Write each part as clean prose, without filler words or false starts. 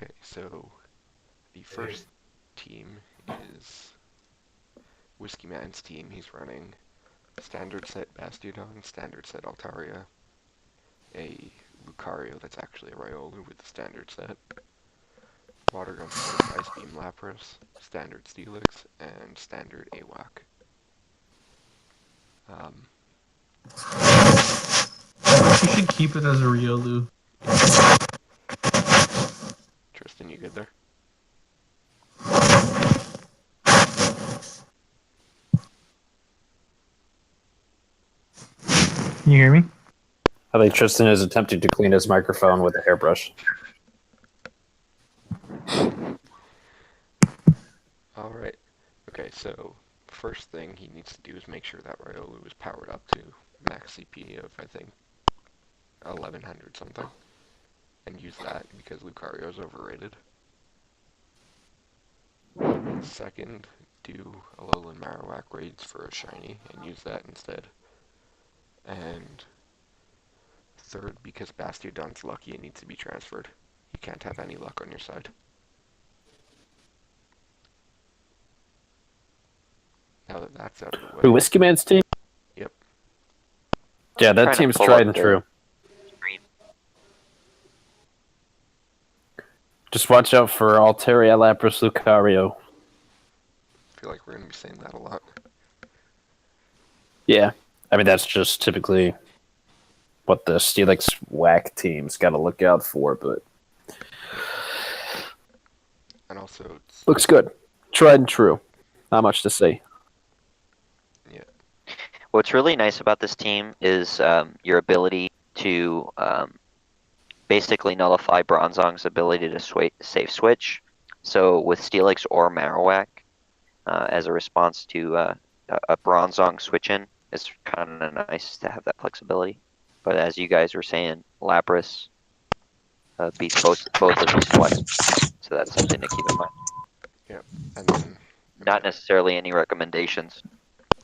Okay, so the first team is Whiskey Man's team. He's running standard set Bastiodon, standard set Altaria, a Lucario that's actually a Riolu with the standard set, Water Gun Switch, Ice Beam Lapras, standard Steelix, and standard AWAC. Um, You should keep it as a Riolu. Tristan, you good there? Can you hear me? I think Tristan is attempting to clean his microphone with a hairbrush. Alright. Okay, so first thing he needs to do is make sure that Riolu is powered up to max CP of, I think, 1100 something. And use that because Lucario is overrated. Second, do Alolan Marowak raids for a shiny and use that instead. And third, because Bastiodon's lucky, it needs to be transferred. You can't have any luck on your side. Now that that's out of the way. Who, Whiskey Man's team? Yep. Yeah, that team's tried and true. Just watch out for Altaria, Lapras, Lucario. I feel like we're going to be saying that a lot. Yeah, I mean, that's just typically what the Steelix whack team's got to look out for, but And also, it's, looks good. Tried and true. Not much to say. yeah. What's really nice about this team is your ability to basically nullify Bronzong's ability to safe switch. So with Steelix or Marowak, as a response to a Bronzong switch-in, it's kind of nice to have that flexibility. But as you guys were saying, Lapras beats both of these flex, so that's something to keep in mind. Yeah, and then... Not necessarily any recommendations.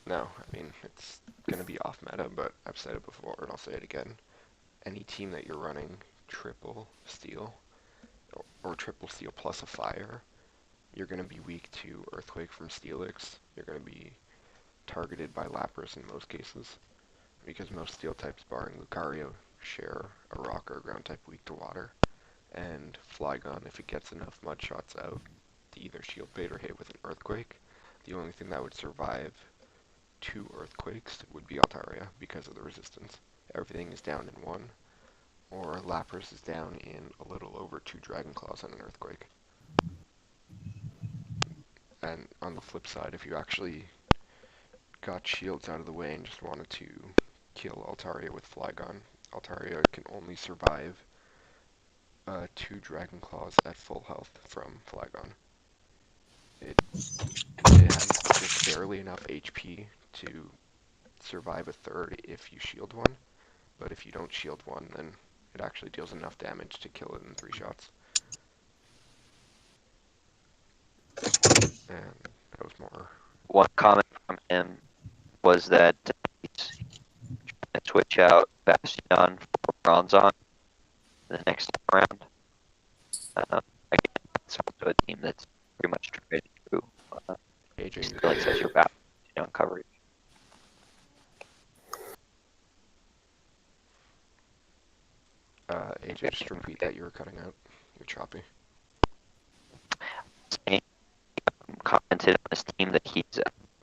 No, I mean, it's going to be off meta, but I've said it before and I'll say it again. Any team that you're running triple steel or triple steel plus a fire, you're going to be weak to Earthquake from Steelix. You're going to be targeted by Lapras in most cases, because most steel types, barring Lucario, share a rock or ground type weak to water. And Flygon, if it gets enough mud shots out to either shield bait or hit with an Earthquake, the only thing that would survive 2 Earthquakes would be Altaria because of the resistance. Everything is down in 1, or Lapras is down in a little over 2 Dragon Claws on an Earthquake. And on the flip side, if you actually got shields out of the way and just wanted to kill Altaria with Flygon, Altaria can only survive 2 Dragon Claws at full health from Flygon. It has just barely enough HP to survive a third if you shield one, but if you don't shield one, then it actually deals enough damage to kill it in 3 shots. And that was more... One comment from him was that he's trying to switch out Bastion for Bronzong the next time around. Again, it's also a team that's pretty much tried to AJ, like says your Bastion coverage. AJ, just repeat that, you were cutting out. You're choppy. Commented on his team that he's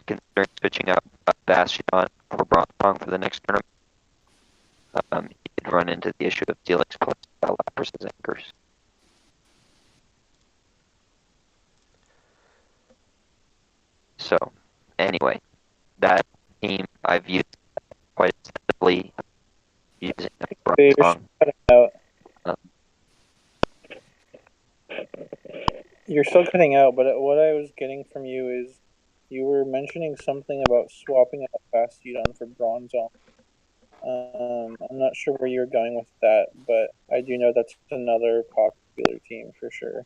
considering switching out Bastion for Bronzong for the next tournament. He did run into the issue of Steelix plus Lapras as anchors. So, anyway, that team I've used quite extensively using You're Bronzong. cutting out. You're still cutting out, but what I was getting from you is you were mentioning something about swapping out Bastiodon for Bronzong. I'm not sure where you're going with that, but I do know that's another popular team for sure.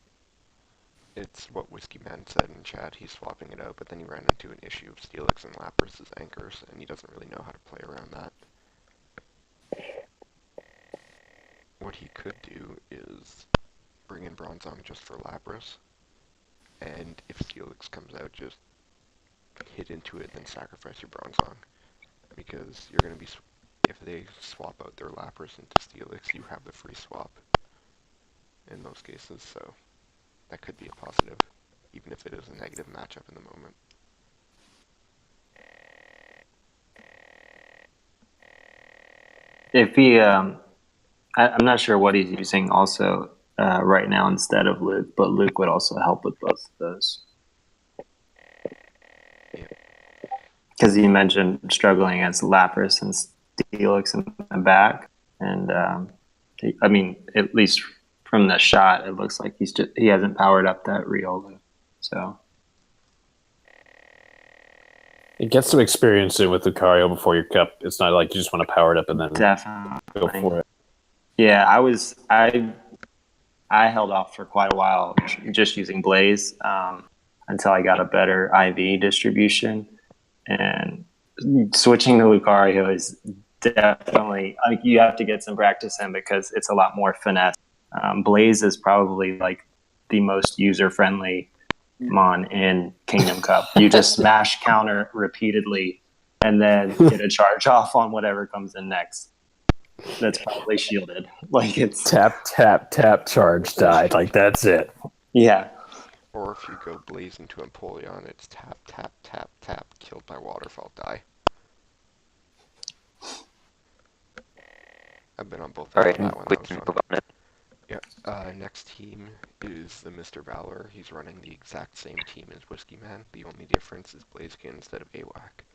It's what Whiskey Man said in chat. He's swapping it out, but then he ran into an issue of Steelix and Lapras as anchors, and he doesn't really know how to play around that. What he could do is bring in Bronzong just for Lapras. And if Steelix comes out, just hit into it, then sacrifice your Bronzong. Because you're going to be, if they swap out their Lapras into Steelix, you have the free swap in most cases, so that could be a positive, even if it is a negative matchup in the moment. If he, I'm not sure what he's using also right now instead of Luke, but Luke would also help with both of those. Yeah. Because you mentioned struggling against Lapras and Steelix in the back, and I mean, at least from the shot, it looks like he hasn't powered up that Riolu. So It gets to experience it with Lucario before your cup. It's not like you just want to power it up and then definitely go for it. Yeah, I held off for quite a while just using Blaze until I got a better IV distribution, and switching to Lucario is definitely you have to get some practice in because it's a lot more finesse. Blaze is probably like the most user friendly mon in Kingdom Cup. You just smash counter repeatedly and then get a charge off on whatever comes in next. That's probably shielded. Like it's Tap, tap, tap, charge, died. Like, that's it. yeah. Or if you go Blaze into Empoleon, it's tap, tap, tap, tap, killed by Waterfall, die. I've been on both All ends right, of that one, we that was can fun. move on. Next team is the Mr. Valor. He's running the exact same team as Whiskey Man. The only difference is Blaziken instead of AWAC.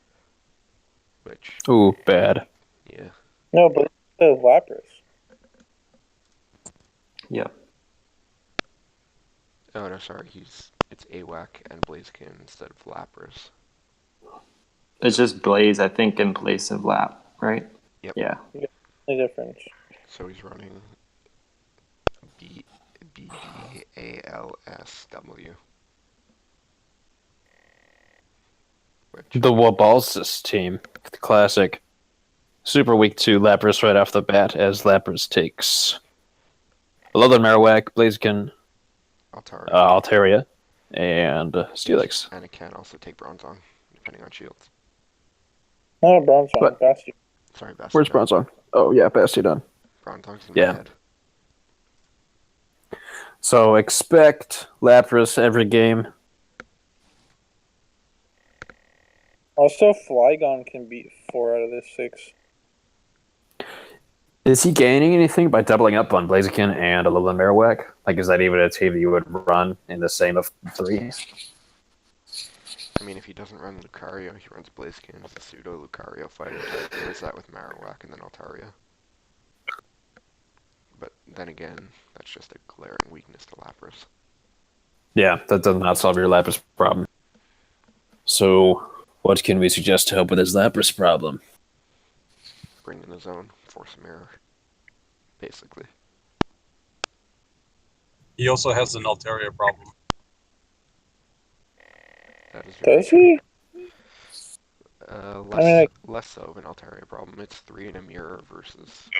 Which, Ooh, bad. yeah. No, but the Lapras. Yep. Oh no, sorry, it's AWAC and Blaziken instead of Lapras. It's just Blaze, I think, in place of Lap, right? Yep. Yeah. The difference. So he's running BDALSW. Which, The Wabalsis team. The classic. Super weak to Lapras right off the bat, as Lapras takes Alolan Marowak, Blaziken, Altaria. Altaria, and Steelix. And it can also take Bronzong, depending on shields. Not a Bronzong, What? Bastion. Sorry, Bastiodon. Where's Bronzong? Oh, yeah, Bastiodon. Bronzong's in Yeah. my head. So expect Lapras every game. Also, Flygon can beat 4 out of the 6. Is he gaining anything by doubling up on Blaziken and Alolan Marowak? Like, is that even a team that you would run in the same of 3? I mean, if he doesn't run Lucario, he runs Blaziken as a pseudo Lucario fighting type. He does that with Marowak and then Altaria. But then again, that's just a glaring weakness to Lapras. Yeah, that does not solve your Lapras problem. So, what can we suggest to help with his Lapras problem? Bring in the zone, force a mirror. Basically. He also has an Altaria problem. That is very Does he? less so of an Altaria problem. It's 3 in a mirror versus...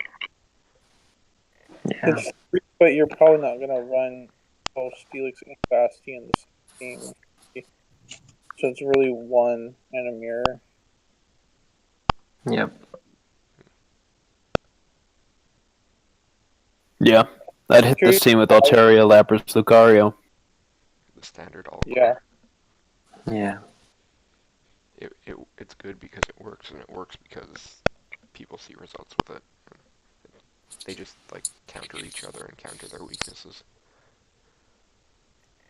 Yeah. It's 3, but you're probably not going to run both Steelix and Bastion in the same game. So it's really 1 and a mirror. Yep. Yeah, I'd hit this team with Altaria, Lapras, Lucario. the standard all Yeah. Yeah. It's good because it works, and it works because people see results with it. They just, like, counter each other and counter their weaknesses.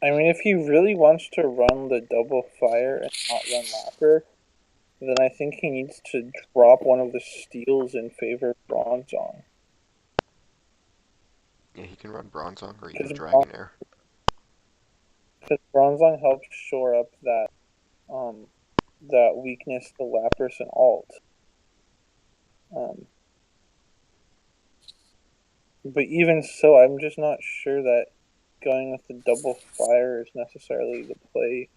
I mean, if he really wants to run the double fire and not run Lapper, then I think he needs to drop one of the steals in favor of Bronzong. Yeah, he can run Bronzong or use Because Dragonair. Because Bronzong helps shore up that that weakness to Lapras and Alt. But even so, I'm just not sure that going with the double fire is necessarily the play.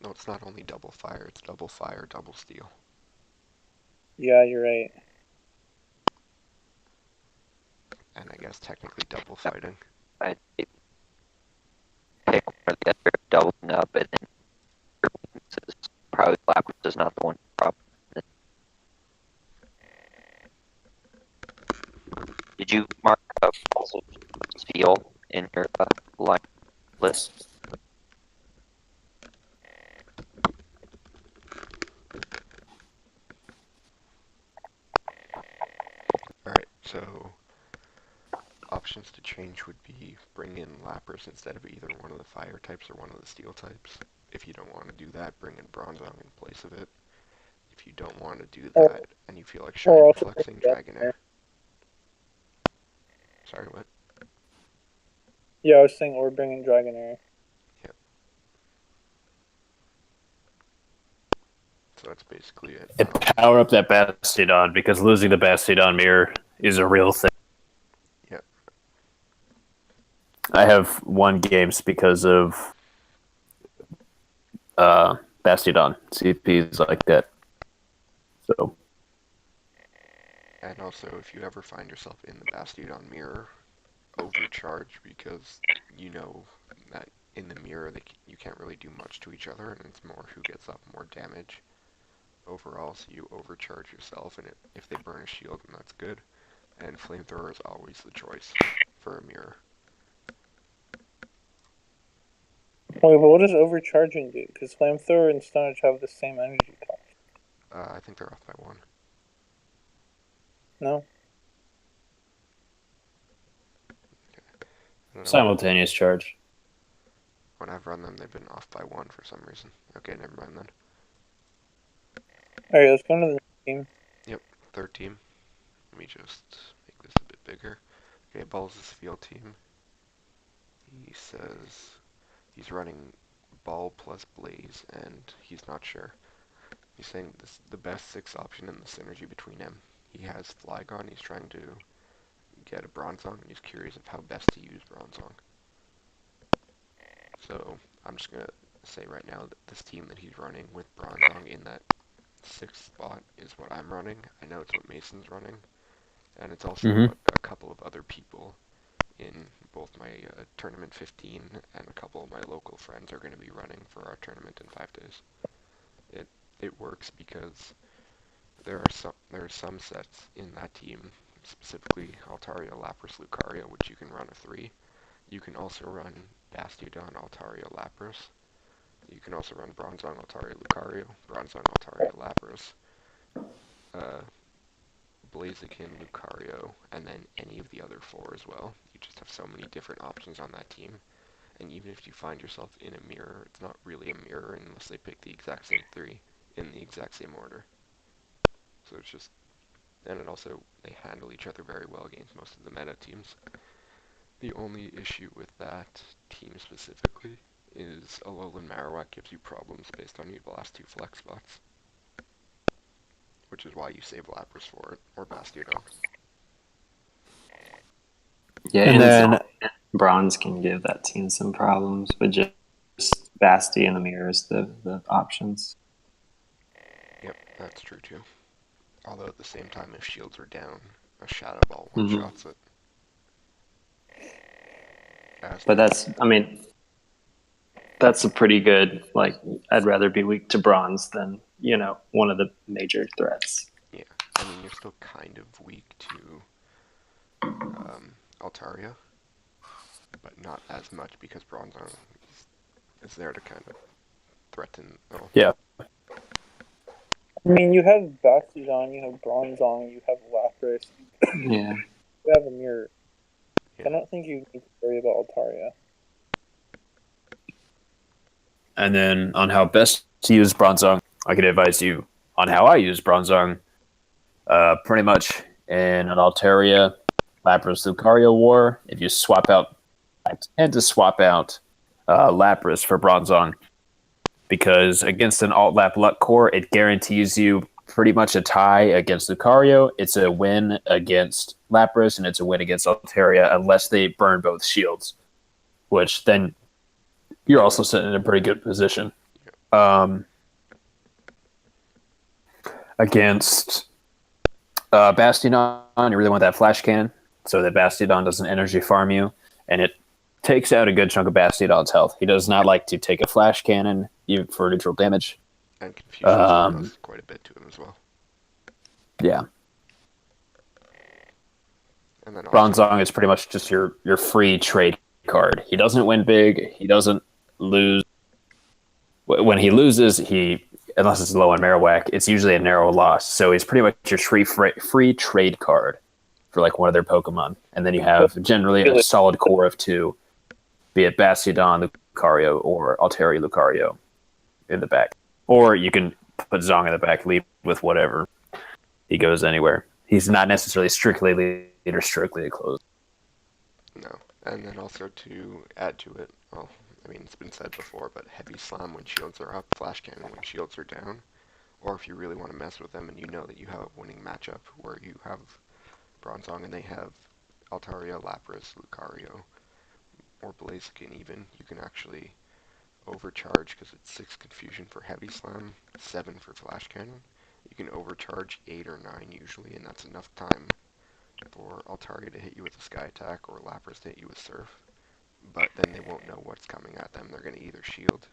No, it's not only double fire, it's double fire, double steel. Yeah, you're right. And I guess technically double fighting. I'd pick one or the other, doubling up, and then your weaknesses. Probably Lapras is not the one to drop. Did you mark up also Steel in your line list? Alright, so options to change would be bring in Lapras instead of either one of the fire types or one of the steel types. If you don't want to do that, bring in Bronzong in place of it. If you don't want to do Or- that and you feel like or shiny also flexing, bring Dragonair. Sorry, what? Yeah, I was saying or bringing Dragonair. So that's basically it. And power up that Bastiodon, because losing the Bastiodon mirror is a real thing. Yep. I have won games because of Bastiodon CPs like that. So And also, if you ever find yourself in the Bastiodon mirror, overcharge, because you know that in the mirror you can't really do much to each other, and it's more who gets up more damage overall, so you overcharge yourself, and if they burn a shield, then that's good. And Flamethrower is always the choice for a mirror. Wait, but what does overcharging do? Because Flamethrower and Stunage have the same energy cost. I think they're off by 1. No? I don't know. simultaneous charge. When I've run them, they've been off by 1 for some reason. Okay, never mind then. Alright, let's go to the team. Third team. Let me just make this a bit bigger. Okay, Balls' field team. He says he's running Ball plus Blaze, and he's not sure. He's saying this the best 6 option in the synergy between them. He has Flygon, he's trying to get a Bronzong, and he's curious of how best to use Bronzong. So, I'm just gonna say right now that this team that he's running with Bronzong in that 6th spot is what I'm running. I know it's what Mason's running, and it's also what a couple of other people in both my Tournament 15 and a couple of my local friends are going to be running for our tournament in 5 days. It works because there are some sets in that team, specifically Altaria, Lapras, Lucario, which you can run a 3. You can also run Bastiodon, Altaria, Lapras. You can also run Bronzong, Altaria, Lucario, Bronzong, Altaria, Lapras, Blaziken, Lucario, and then any of the other 4 as well. You just have so many different options on that team. And even if you find yourself in a mirror, it's not really a mirror unless they pick the exact same 3 in the exact same order. So it's just, and it also, they handle each other very well against most of the meta teams. The only issue with that team specifically is Alolan Marowak gives you problems based on your last 2 flex spots, which is why you save Lapras for it, or Bastiodon. Yeah, And then Bronze can give that team some problems, but just Basti and the mirrors the options. Yep, that's true too. Although at the same time, if shields are down, a Shadow Ball one-shots it. But that's a pretty good, like, I'd rather be weak to Bronze than, one of the major threats. Yeah, I mean, you're still kind of weak to Altaria, but not as much because Bronzong is there to kind of threaten. Oh. Yeah. I mean, you have Bastiodon, you have Bronzong, you have Lapras, Yeah. you have a mirror. Yeah. I don't think you need to worry about Altaria. And then on how best to use Bronzong, I could advise you on how I use Bronzong. Pretty much in an Altaria, Lapras, Lucario war, if you swap out, I tend to swap out Lapras for Bronzong, because against an alt-lap luck core, it guarantees you pretty much a tie against Lucario. It's a win against Lapras, and it's a win against Altaria, unless they burn both shields, which then you're also sitting in a pretty good position. Against Bastiodon, you really want that flash cannon, so that Bastiodon doesn't energy farm you, and it takes out a good chunk of Bastiodon's health. He does not like to take a flash cannon even for neutral damage. And Confusion does quite a bit to him as well. Yeah. And then also, Bronzong is pretty much just your free trade card. He doesn't win big. He doesn't lose. When he loses, unless it's low on Marowak, it's usually a narrow loss. So he's pretty much your free trade card for like one of their Pokemon. And then you have generally a solid core of 2, be it Bastiodon, Lucario, or Altaria Lucario in the back. Or you can put Zong in the back, lead with whatever. He goes anywhere. He's not necessarily strictly lead or strictly a close. no. And then also to add to it, well, I mean, it's been said before, but Heavy Slam when shields are up, Flash Cannon when shields are down. Or if you really want to mess with them and you know that you have a winning matchup where you have Bronzong and they have Altaria, Lapras, Lucario, or Blaziken even, you can actually overcharge because it's 6 Confusion for Heavy Slam, 7 for Flash Cannon. You can overcharge 8 or 9 usually, and that's enough time for Altaria to hit you with a Sky Attack or Lapras to hit you with Surf. But then they won't know what's coming at them. They're going to either shield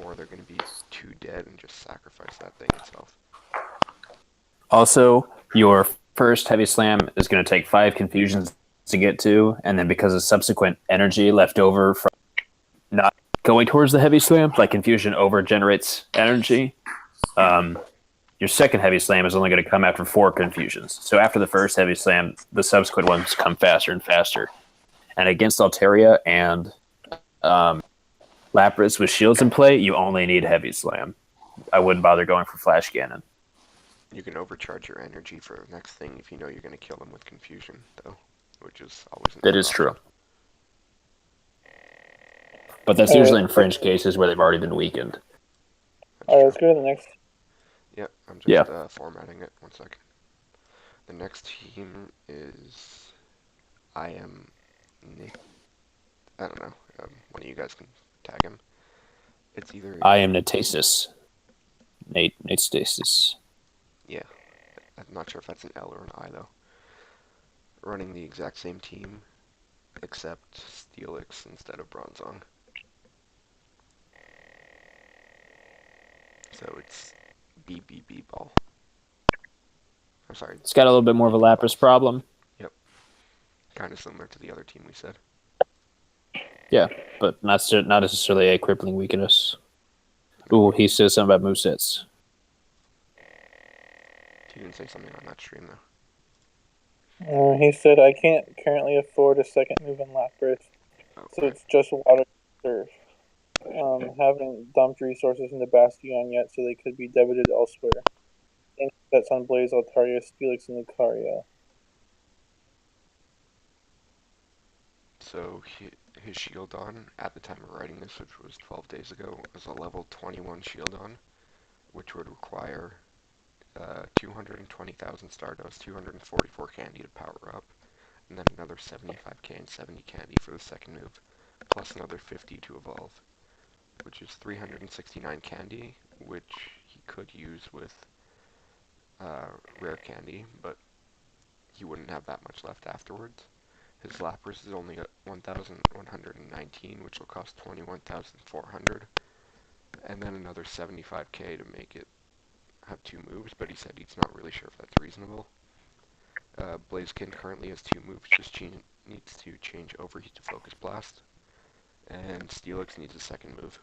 or they're going to be too dead and just sacrifice that thing itself. Also, your first Heavy Slam is going to take 5 Confusions to get to, and then because of subsequent energy left over from not going towards the Heavy Slam, like Confusion over-generates energy, your second Heavy Slam is only going to come after 4 Confusions. So after the first Heavy Slam, the subsequent ones come faster and faster. And against Altaria and Lapras with shields in play, you only need Heavy Slam. I wouldn't bother going for Flash Cannon. You can overcharge your energy for the next thing if you know you're going to kill them with Confusion, though, which is always That is true. But that's usually in fringe cases where they've already been weakened. Alright, let's go to the next. Yep, I'm just formatting it. 1 second. The next team is I am Nick. I don't know. One of you guys can tag him. It's either I am Natasis. Nate Stasis. Yeah, I'm not sure if that's an L or an I though. Running the exact same team, except Steelix instead of Bronzong. So it's BBB ball. I'm sorry. It's got a little bit more of a Lapras problem. Kind of similar to the other team we said. Yeah, but not necessarily a crippling weakness. Ooh, he says something about movesets. He didn't say something on that stream though. He said, I can't currently afford a second move in Lapras, so it's just water surf. Haven't dumped resources into Bastion yet, so they could be debited elsewhere. And that's on Blaze, Altaria, Steelix, and Lucario. So his Shieldon, at the time of writing this, which was 12 days ago, was a level 21 Shieldon, which would require 220,000 Stardust, 244 candy to power up, and then another 75k and 70 candy for the second move, plus another 50 to evolve, which is 369 candy, which he could use with rare candy, but he wouldn't have that much left afterwards. His Lapras is only at 1,119, which will cost 21,400, and then another 75k to make it have 2 moves, but he said he's not really sure if that's reasonable. Blaziken currently has 2 moves, just needs to change Overheat to Focus Blast, and Steelix needs a second move.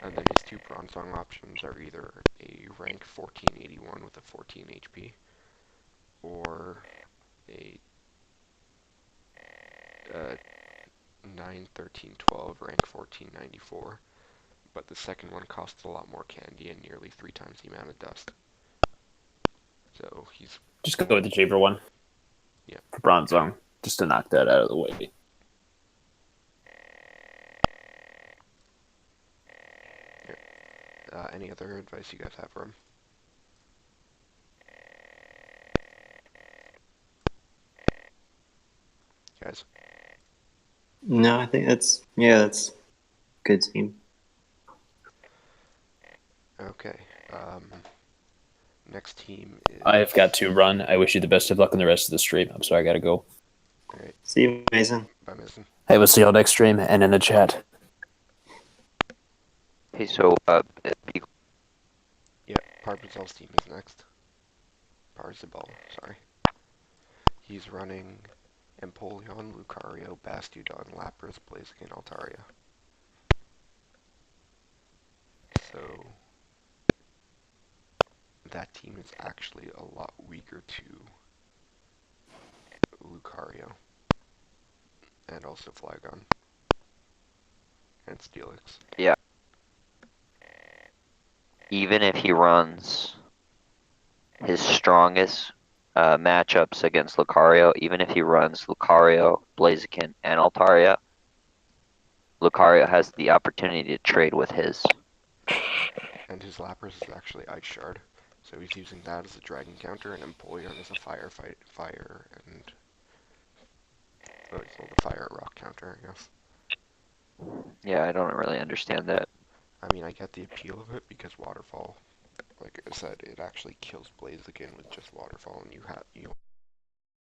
And then his 2 Bronzong options are either a rank 1481 with a 14 HP, or a 9, 13, 12, rank 1494, but the second one costs a lot more candy and nearly 3 times the amount of dust. So he's... Just go with the cheaper one. Yeah. For Bronzong, just to knock that out of the way. Any other advice you guys have for him? Guys? No, I think that's good team. Okay. Next team is... I've got to run. I wish you the best of luck on the rest of the stream. I'm sorry, I gotta go. Alright, See you, Mason. bye, Mason. Hey, we'll see y'all next stream and in the chat. Okay, so Yeah, Parpazal's team is next. Parzabal, sorry. He's running Empoleon, Lucario, Bastiodon, Lapras, Blaziken, Altaria. So that team is actually a lot weaker to Lucario. And also Flygon. And Steelix. even if he runs his strongest matchups against Lucario, even if he runs Lucario, Blaziken, and Altaria, Lucario has the opportunity to trade with his. And his Lapras is actually Ice Shard. So he's using that as a dragon counter, and Empoleon as a fire and the fire rock counter, I guess. Yeah, I don't really understand that. I mean, I get the appeal of it because Waterfall, like I said, it actually kills Blaziken with just Waterfall, and you